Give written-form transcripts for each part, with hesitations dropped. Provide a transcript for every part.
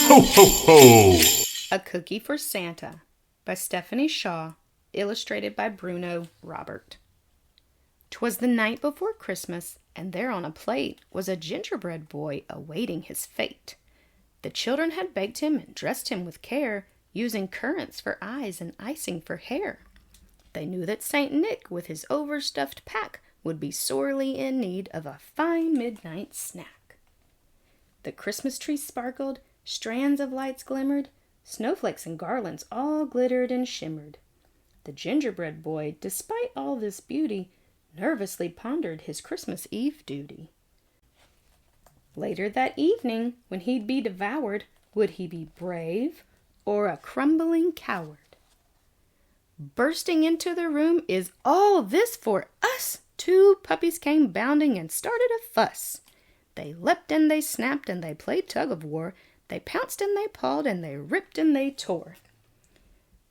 Ho, ho, ho! A Cookie for Santa by Stephanie Shaw, illustrated by Bruno Robert. 'Twas the night before Christmas, and there on a plate was a gingerbread boy awaiting his fate. The children had baked him and dressed him with care, using currants for eyes and icing for hair. They knew that Saint Nick, with his overstuffed pack, would be sorely in need of a fine midnight snack. The Christmas tree sparkled, strands of lights glimmered, snowflakes and garlands all glittered and shimmered. The gingerbread boy, despite all this beauty, nervously pondered his Christmas Eve duty. Later that evening, when he'd be devoured, would he be brave or a crumbling coward? Bursting into the room, "Is all this for us?" Two puppies came bounding and started a fuss. They leapt and they snapped and they played tug-of-war. They pounced and they pawed and they ripped and they tore.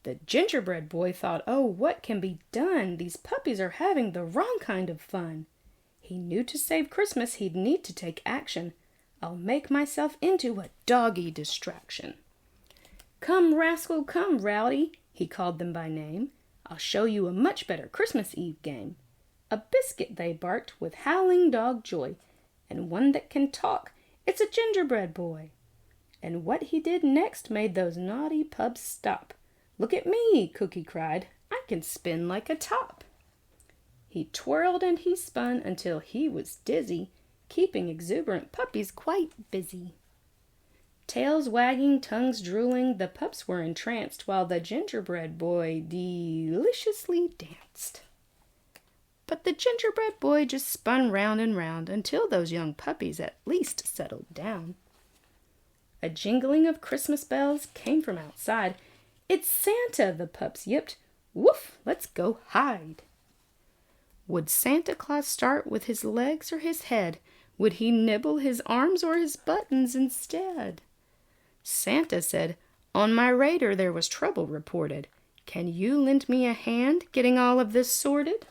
The gingerbread boy thought, "Oh, what can be done? These puppies are having the wrong kind of fun." He knew to save Christmas he'd need to take action. "I'll make myself into a doggy distraction." "Come, rascal, come, rowdy," he called them by name. "I'll show you a much better Christmas Eve game." A biscuit they barked with howling dog joy, and one that can talk, it's a gingerbread boy. And what he did next made those naughty pups stop. "Look at me," Cookie cried, "I can spin like a top." He twirled and he spun until he was dizzy, keeping exuberant puppies quite busy. Tails wagging, tongues drooling, the pups were entranced, while the gingerbread boy deliciously danced. But the gingerbread boy just spun round and round until those young puppies at least settled down. A jingling of Christmas bells came from outside. "It's Santa," the pups yipped. "Woof, let's go hide." Would Santa Claus start with his legs or his head? Would he nibble his arms or his buttons instead? Santa said, "On my radar there was trouble reported. Can you lend me a hand getting all of this sorted?"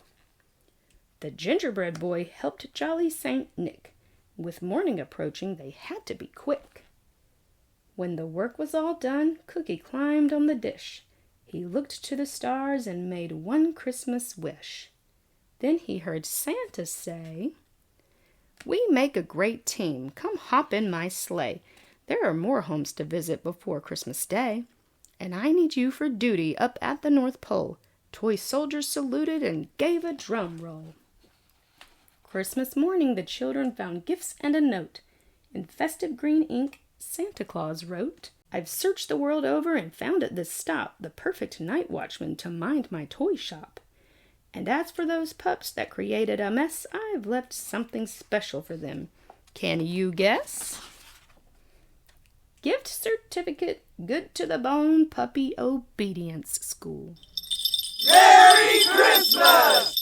The gingerbread boy helped jolly Saint Nick. With morning approaching, they had to be quick. When the work was all done, Cookie climbed on the dish. He looked to the stars and made one Christmas wish. Then he heard Santa say, "We make a great team. Come hop in my sleigh. There are more homes to visit before Christmas Day. And I need you for duty up at the North Pole." Toy soldiers saluted and gave a drum roll. Christmas morning the children found gifts and a note. In festive green ink, Santa Claus wrote, "I've searched the world over and found at this stop the perfect night watchman to mind my toy shop. And as for those pups that created a mess, I've left something special for them. Can you guess?" Gift certificate, good to the bone, puppy obedience school. Merry Christmas!